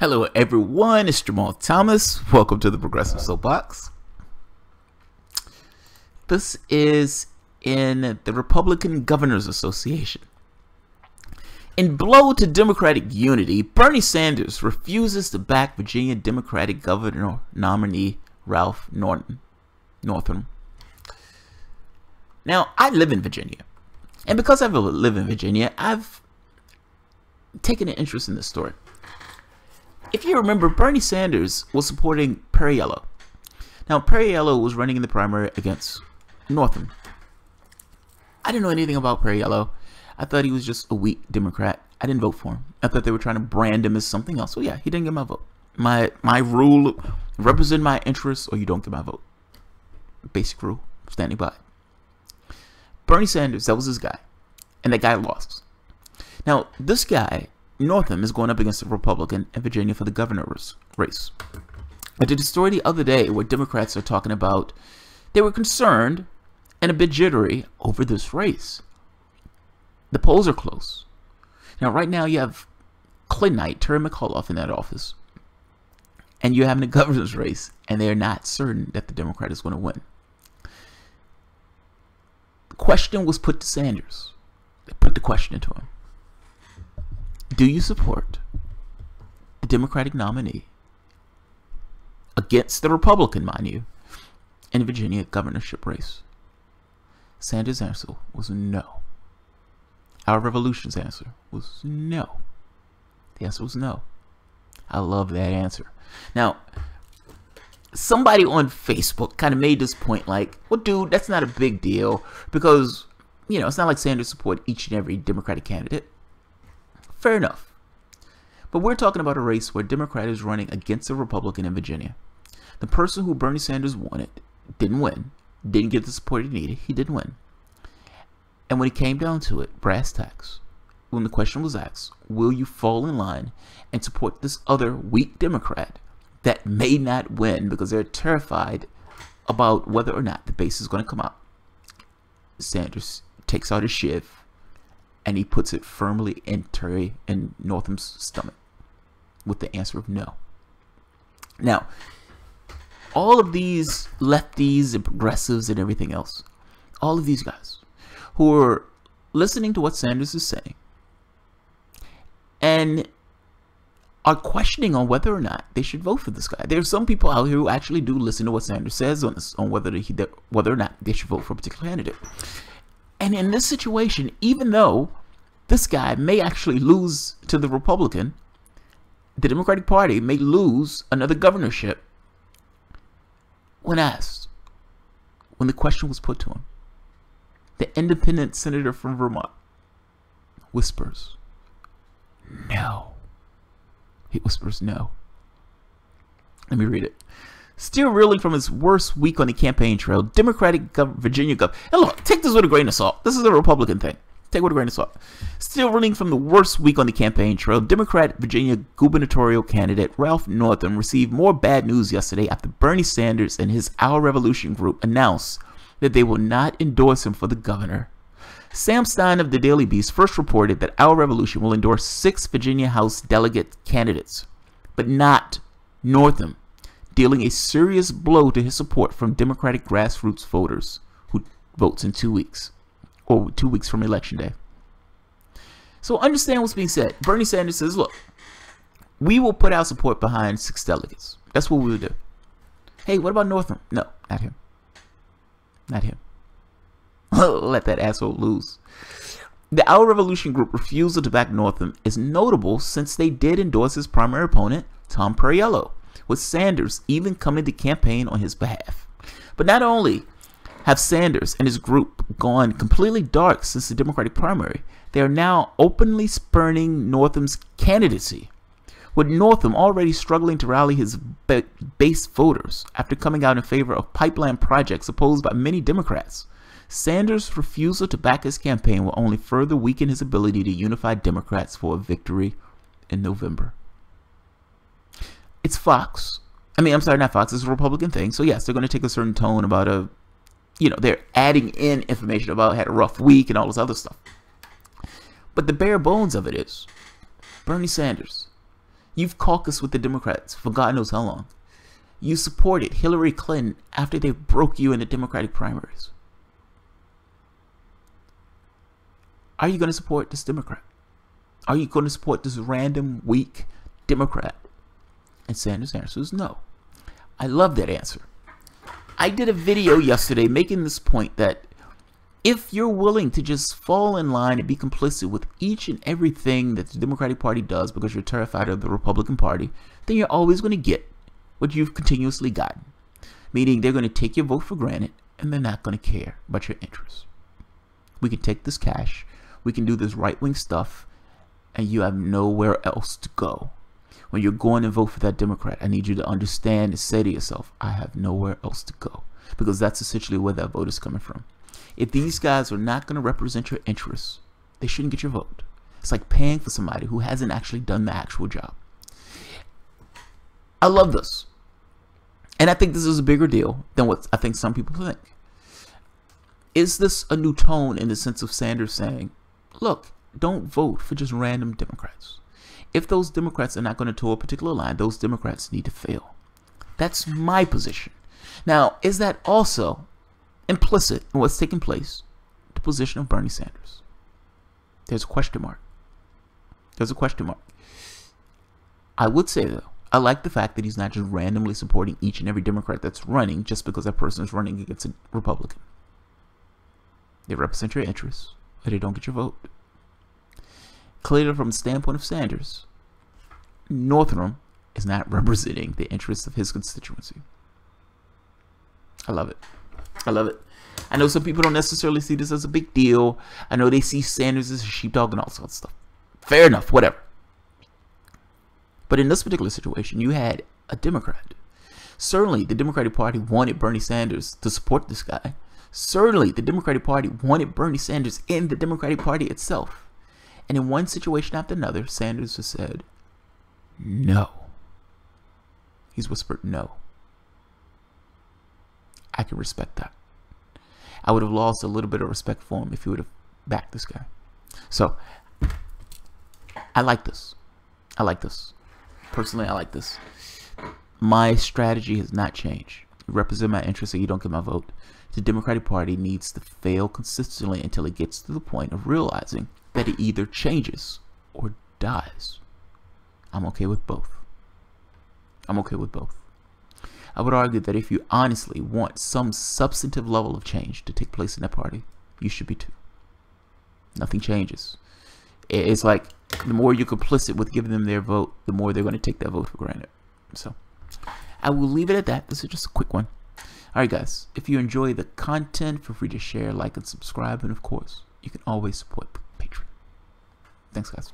Hello everyone, it's Jamal Thomas. Welcome to the Progressive Soapbox. This is in the Republican Governors Association. In blow to Democratic unity, Bernie Sanders refuses to back Virginia Democratic Governor nominee Ralph Northam. Now, I live in Virginia. And because I live in Virginia, I've taken an interest in this story. If you remember, Bernie Sanders was supporting Perriello. Now, Perriello was running in the primary against Northam. I didn't know anything about Perriello. I thought he was just a weak Democrat. I didn't vote for him. I thought they were trying to brand him as something else. So yeah, he didn't get my vote. My rule, represent my interests or you don't get my vote. Basic rule, standing by. Bernie Sanders, that was his guy. And that guy lost. Now, this guy, Northam, is going up against a Republican in Virginia for the governor's race. I did a story the other day where Democrats are talking about they were concerned and a bit jittery over this race. The polls are close. Now, right now, you have Clintonite, Terry McAuliffe in that office. And you're having a governor's race, and they're not certain that the Democrat is going to win. The question was put to Sanders. They put the question to him. Do you support the Democratic nominee against the Republican, mind you, in the Virginia governorship race? Sanders' answer was no. Our Revolution's answer was no. The answer was no. I love that answer. Now, somebody on Facebook kind of made this point like, well, dude, that's not a big deal because, you know, it's not like Sanders support each and every Democratic candidate. Fair enough. But we're talking about a race where a Democrat is running against a Republican in Virginia. The person who Bernie Sanders wanted didn't win. Didn't get the support he needed. He didn't win. And when it came down to it, brass tacks, when the question was asked, will you fall in line and support this other weak Democrat that may not win because they're terrified about whether or not the base is going to come out? Sanders takes out his shiv and he puts it firmly in Northam's stomach with the answer of no. Now, all of these lefties and progressives and everything else, all of these guys who are listening to what Sanders is saying and are questioning on whether or not they should vote for this guy. There are some people out here who actually do listen to what Sanders says on whether or not they should vote for a particular candidate. And in this situation, even though this guy may actually lose to the Republican, the Democratic Party may lose another governorship, when asked, when the question was put to him, the independent senator from Vermont whispers, no. He whispers no. Let me read it. Still reeling from his worst week on the campaign trail, Democratic Virginia Governor. And look, take this with a grain of salt. This is a Republican thing. Take it with a grain of salt. Still reeling from the worst week on the campaign trail, Democratic Virginia gubernatorial candidate Ralph Northam received more bad news yesterday after Bernie Sanders and his Our Revolution group announced that they will not endorse him for the governor. Sam Stein of the Daily Beast first reported that Our Revolution will endorse 6 Virginia House delegate candidates, but not Northam, dealing a serious blow to his support from Democratic grassroots voters who votes in 2 weeks, or 2 weeks from Election Day. So understand what's being said. Bernie Sanders says, look, we will put our support behind 6 delegates. That's what we will do. Hey, what about Northam? No, not him. Not him. Let that asshole lose. The Our Revolution group refusal to back Northam is notable since they did endorse his primary opponent, Tom Perriello, with Sanders even coming to campaign on his behalf. But not only have Sanders and his group gone completely dark since the Democratic primary, they are now openly spurning Northam's candidacy, with Northam already struggling to rally his base voters after coming out in favor of pipeline projects opposed by many Democrats. Sanders' refusal to back his campaign will only further weaken his ability to unify Democrats for a victory in November. It's Fox. I mean, I'm sorry, not Fox. It's a Republican thing. So yes, they're going to take a certain tone about they're adding in information about had a rough week and all this other stuff. But the bare bones of it is Bernie Sanders You've caucused with the Democrats for God knows how long. You supported Hillary Clinton after they broke you in the Democratic primaries. Are you going to support this Democrat? Are you going to support this random, weak Democrat? And Sanders' answer is no. I love that answer. I did a video yesterday making this point that if you're willing to just fall in line and be complicit with each and everything that the Democratic Party does because you're terrified of the Republican Party, then you're always going to get what you've continuously gotten. Meaning they're going to take your vote for granted and they're not going to care about your interests. We can take this cash, we can do this right-wing stuff, and you have nowhere else to go. When you're going to vote for that Democrat, I need you to understand and say to yourself, I have nowhere else to go. Because that's essentially where that vote is coming from. If these guys are not going to represent your interests, they shouldn't get your vote. It's like paying for somebody who hasn't actually done the actual job. I love this. And I think this is a bigger deal than what I think some people think. Is this a new tone in the sense of Sanders saying, look, don't vote for just random Democrats. If those Democrats are not going to toe a particular line, those Democrats need to fail. That's my position. Now, is that also implicit in what's taking place, the position of Bernie Sanders? There's a question mark. There's a question mark. I would say, though, I like the fact that he's not just randomly supporting each and every Democrat that's running just because that person is running against a Republican. They represent your interests, but they don't get your vote. Clearly, from the standpoint of Sanders, Northam is not representing the interests of his constituency. I love it. I love it. I know some people don't necessarily see this as a big deal. I know they see Sanders as a sheepdog and all sorts of stuff. Fair enough, whatever. But in this particular situation, you had a Democrat. Certainly, the Democratic Party wanted Bernie Sanders to support this guy. Certainly, the Democratic Party wanted Bernie Sanders in the Democratic Party itself. And in one situation after another, Sanders has said, no. He's whispered no. I can respect that. I would have lost a little bit of respect for him if he would have backed this guy. So, I like this. I like this. Personally, I like this. My strategy has not changed. You represent my interests and you don't get my vote. The Democratic Party needs to fail consistently until it gets to the point of realizing that it either changes or dies. I'm okay with both. I'm okay with both. I would argue that if you honestly want some substantive level of change to take place in that party, you should be too. Nothing changes. It's like the more you're complicit with giving them their vote, the more they're going to take that vote for granted. So I will leave it at that. This is just a quick one. Alright guys, if you enjoy the content, feel free to share, like, and subscribe. And of course, you can always support Patreon. Thanks guys.